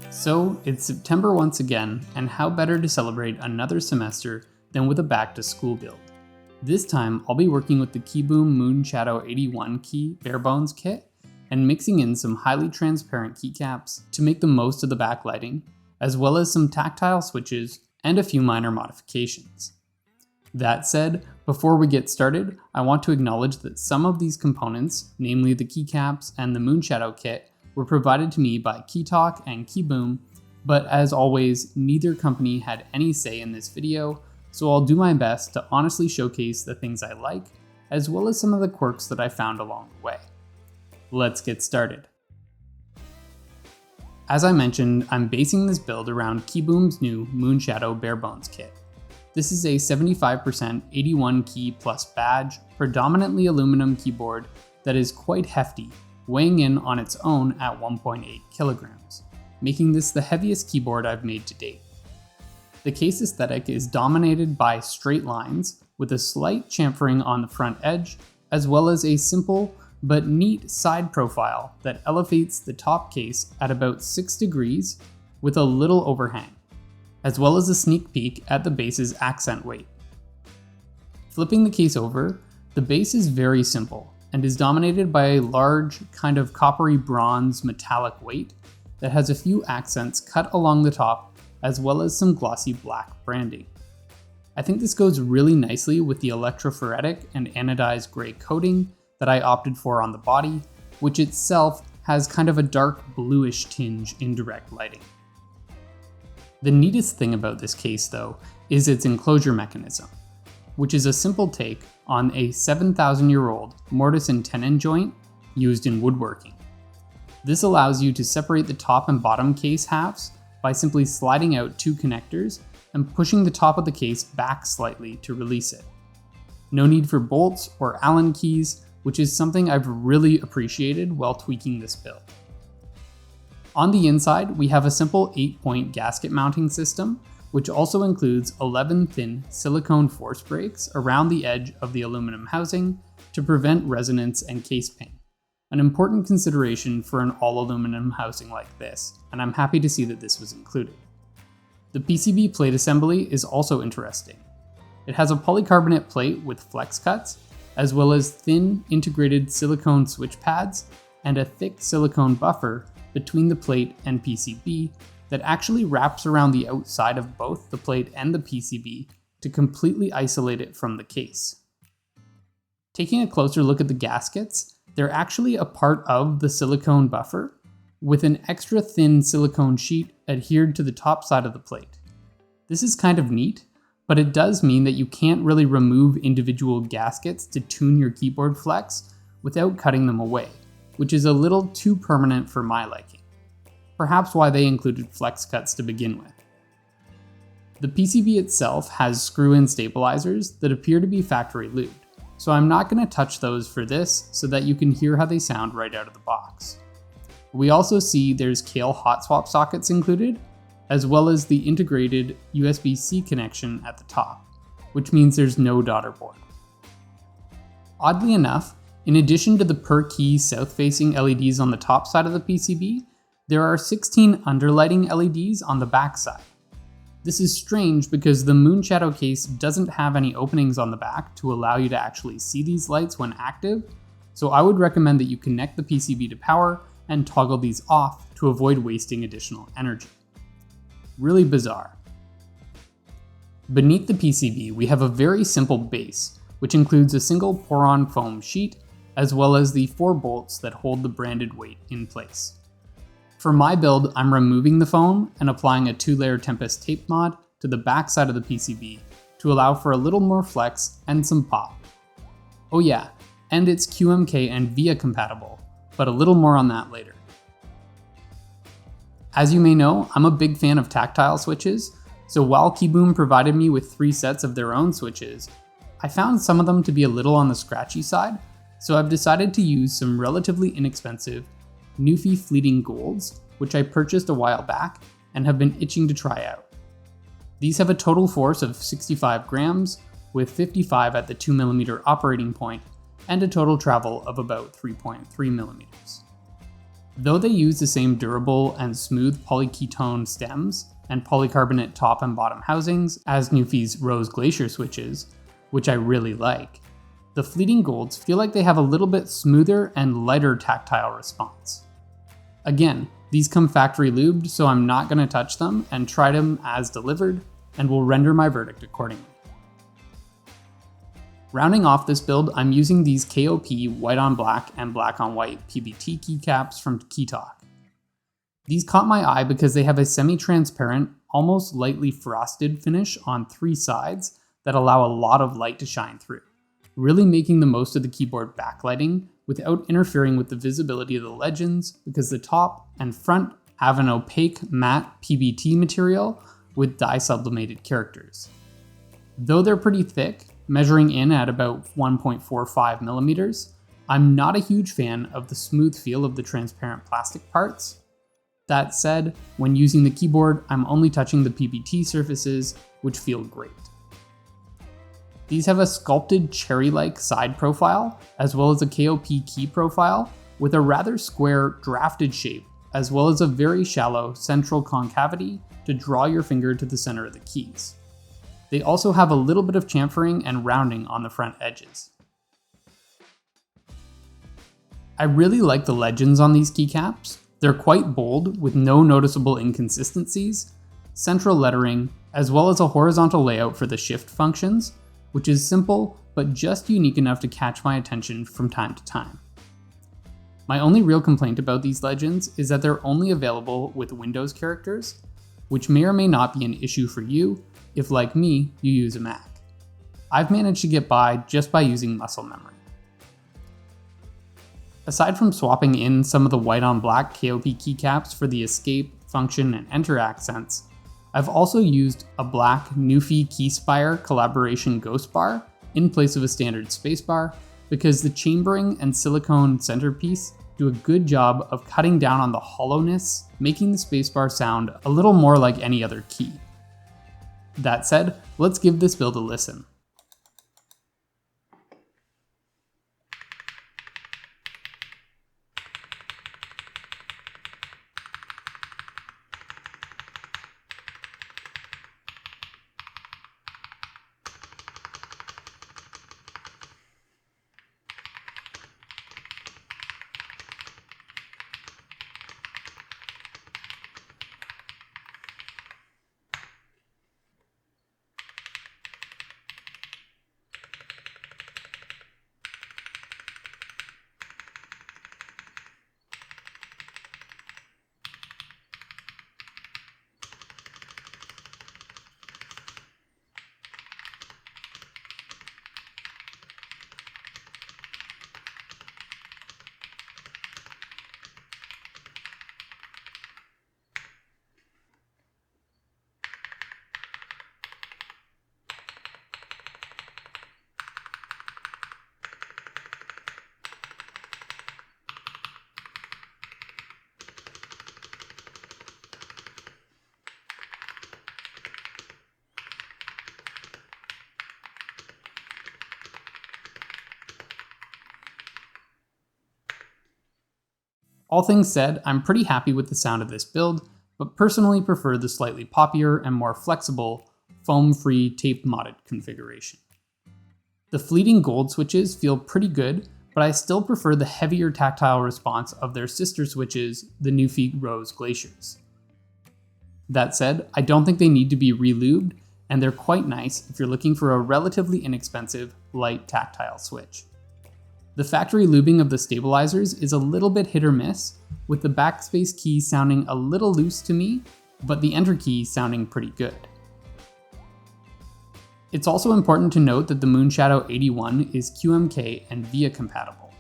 So, it's September once again, and how better to celebrate another semester than with a back to school build. This time, I'll be working with the KiiBOOM Moonshadow 81 key barebones kit and mixing in some highly transparent keycaps to make the most of the backlighting, as well as some tactile switches and a few minor modifications. That said, before we get started, I want to acknowledge that some of these components, namely the keycaps and the Moonshadow kit, were provided to me by KeyTok and KiiBOOM, but as always, neither company had any say in this video, so I'll do my best to honestly showcase the things I like, as well as some of the quirks that I found along the way. Let's get started. As I mentioned, I'm basing this build around KiiBOOM's new Moonshadow barebones kit. This is a 75% 81 key plus badge, predominantly aluminum keyboard that is quite hefty, weighing in on its own at 1.8 kilograms, making this the heaviest keyboard I've made to date. The case aesthetic is dominated by straight lines with a slight chamfering on the front edge, as well as a simple but neat side profile that elevates the top case at about 6 degrees with a little overhang, as well as a sneak peek at the base's accent weight. Flipping the case over, the base is very simple and is dominated by a large, kind of coppery bronze metallic weight that has a few accents cut along the top, as well as some glossy black branding. I think this goes really nicely with the electrophoretic and anodized gray coating that I opted for on the body, which itself has kind of a dark bluish tinge in direct lighting. The neatest thing about this case, though, is its enclosure mechanism, which is a simple take on a 7,000-year-old mortise and tenon joint used in woodworking. This allows you to separate the top and bottom case halves by simply sliding out two connectors and pushing the top of the case back slightly to release it. No need for bolts or Allen keys, which is something I've really appreciated while tweaking this build. On the inside, we have a simple 8-point gasket mounting system, which also includes 11 thin silicone force brakes around the edge of the aluminum housing to prevent resonance and case ping, an important consideration for an all-aluminum housing like this, and I'm happy to see that this was included. The PCB plate assembly is also interesting. It has a polycarbonate plate with flex cuts, as well as thin integrated silicone switch pads and a thick silicone buffer between the plate and PCB that actually wraps around the outside of both the plate and the PCB to completely isolate it from the case. Taking a closer look at the gaskets, they're actually a part of the silicone buffer with an extra thin silicone sheet adhered to the top side of the plate. This is kind of neat, but it does mean that you can't really remove individual gaskets to tune your keyboard flex without cutting them away, which is a little too permanent for my liking. Perhaps why they included flex cuts to begin with. The PCB itself has screw-in stabilizers that appear to be factory lubed, so I'm not going to touch those for this so that you can hear how they sound right out of the box. We also see there's Kale hot swap sockets included, as well as the integrated USB-C connection at the top, which means there's no daughter board. Oddly enough, in addition to the per key south-facing LEDs on the top side of the PCB, there are 16 underlighting LEDs on the back side. This is strange because the Moonshadow case doesn't have any openings on the back to allow you to actually see these lights when active, so I would recommend that you connect the PCB to power and toggle these off to avoid wasting additional energy. Really bizarre. Beneath the PCB, we have a very simple base, which includes a single pour-on foam sheet, as well as the 4 bolts that hold the branded weight in place. For my build, I'm removing the foam and applying a 2-layer Tempest tape mod to the back side of the PCB to allow for a little more flex and some pop. Oh yeah, and it's QMK and VIA compatible, but a little more on that later. As you may know, I'm a big fan of tactile switches, so while KiiBOOM provided me with 3 sets of their own switches, I found some of them to be a little on the scratchy side, so I've decided to use some relatively inexpensive NuPhy Fleeting Golds, which I purchased a while back and have been itching to try out. These have a total force of 65 grams, with 55 at the 2mm operating point, and a total travel of about 3.3 millimeters. Though they use the same durable and smooth polyketone stems and polycarbonate top and bottom housings as NuPhy's Rose Glacier switches, which I really like, the Fleeting Golds feel like they have a little bit smoother and lighter tactile response. Again, these come factory lubed, so I'm not going to touch them and try them as delivered, and will render my verdict accordingly. Rounding off this build, I'm using these KOP white on black and black on white PBT keycaps from KeyTok. These caught my eye because they have a semi-transparent, almost lightly frosted finish on 3 sides that allow a lot of light to shine through, really making the most of the keyboard backlighting without interfering with the visibility of the legends, because the top and front have an opaque matte PBT material with dye sublimated characters. Though they're pretty thick, measuring in at about 1.45 millimeters, I'm not a huge fan of the smooth feel of the transparent plastic parts. That said, when using the keyboard, I'm only touching the PBT surfaces, which feel great. These have a sculpted cherry-like side profile, as well as a KOP key profile, with a rather square drafted shape, as well as a very shallow central concavity to draw your finger to the center of the keys. They also have a little bit of chamfering and rounding on the front edges. I really like the legends on these keycaps. They're quite bold with no noticeable inconsistencies, central lettering, as well as a horizontal layout for the shift functions, which is simple but just unique enough to catch my attention from time to time. My only real complaint about these legends is that they're only available with Windows characters, which may or may not be an issue for you if, like me, you use a Mac. I've managed to get by just by using muscle memory. Aside from swapping in some of the white on black KOP keycaps for the escape, function, and enter accents, I've also used a black NuPhy KeySpire collaboration Ghostbar in place of a standard spacebar, because the chambering and silicone centerpiece do a good job of cutting down on the hollowness, making the spacebar sound a little more like any other key. That said, let's give this build a listen. All things said, I'm pretty happy with the sound of this build, but personally prefer the slightly poppier and more flexible, foam-free tape-modded configuration. The Fleeting Gold switches feel pretty good, but I still prefer the heavier tactile response of their sister switches, the NuPhy Rose Glaciers. That said, I don't think they need to be re-lubed, and they're quite nice if you're looking for a relatively inexpensive, light tactile switch. The factory lubing of the stabilizers is a little bit hit or miss, with the backspace key sounding a little loose to me, but the enter key sounding pretty good. It's also important to note that the Moonshadow 81 is QMK and VIA compatible,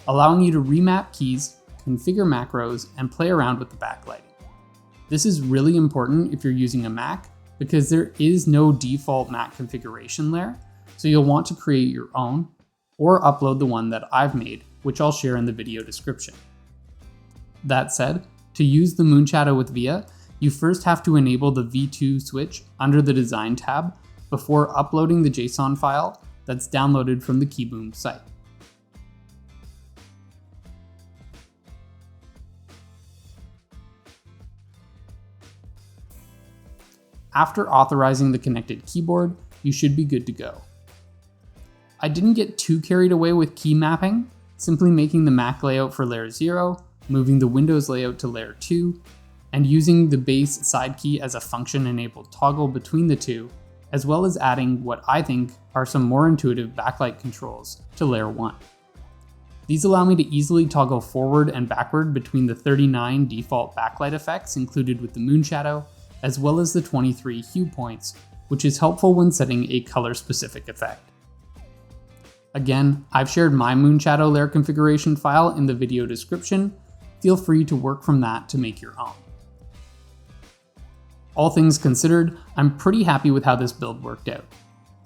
allowing you to remap keys, configure macros, and play around with the backlighting. This is really important if you're using a Mac, because there is no default Mac configuration layer, so you'll want to create your own, or upload the one that I've made, which I'll share in the video description. That said, to use the Moonshadow with VIA, you first have to enable the V2 switch under the Design tab before uploading the JSON file that's downloaded from the KiiBOOM site. After authorizing the connected keyboard, you should be good to go. I didn't get too carried away with key mapping, simply making the Mac layout for layer 0, moving the Windows layout to layer 2, and using the base side key as a function-enabled toggle between the two, as well as adding what I think are some more intuitive backlight controls to layer 1. These allow me to easily toggle forward and backward between the 39 default backlight effects included with the Moonshadow, as well as the 23 hue points, which is helpful when setting a color-specific effect. Again, I've shared my Moonshadow layer configuration file in the video description. Feel free to work from that to make your own. All things considered, I'm pretty happy with how this build worked out.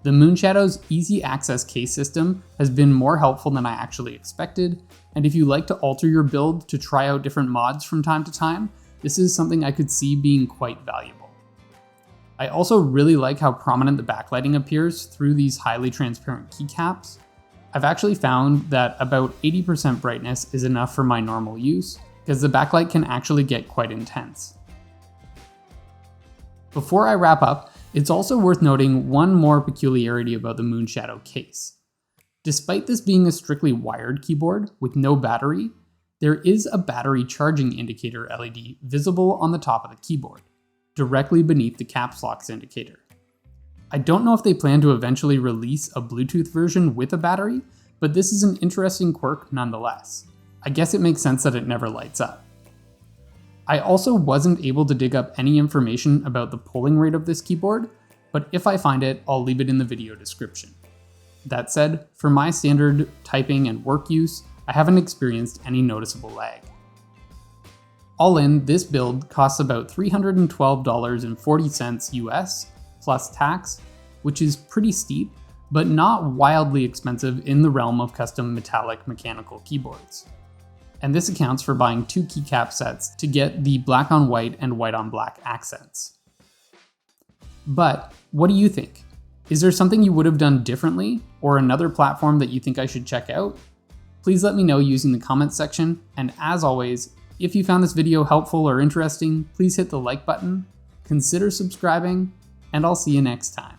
The Moonshadow's easy access case system has been more helpful than I actually expected, and if you like to alter your build to try out different mods from time to time, this is something I could see being quite valuable. I also really like how prominent the backlighting appears through these highly transparent keycaps. I've actually found that about 80% brightness is enough for my normal use, because the backlight can actually get quite intense. Before I wrap up, it's also worth noting one more peculiarity about the Moonshadow case. Despite this being a strictly wired keyboard with no battery, there is a battery charging indicator LED visible on the top of the keyboard, directly beneath the caps lock's indicator. I don't know if they plan to eventually release a Bluetooth version with a battery, but this is an interesting quirk nonetheless. I guess it makes sense that it never lights up. I also wasn't able to dig up any information about the polling rate of this keyboard, but if I find it, I'll leave it in the video description. That said, for my standard typing and work use, I haven't experienced any noticeable lag. All in, this build costs about $312.40 US plus tax, which is pretty steep, but not wildly expensive in the realm of custom metallic mechanical keyboards. And this accounts for buying 2 keycap sets to get the black on white and white on black accents. But what do you think? Is there something you would have done differently, or another platform that you think I should check out? Please let me know using the comments section, and as always, if you found this video helpful or interesting, please hit the like button, consider subscribing, and I'll see you next time.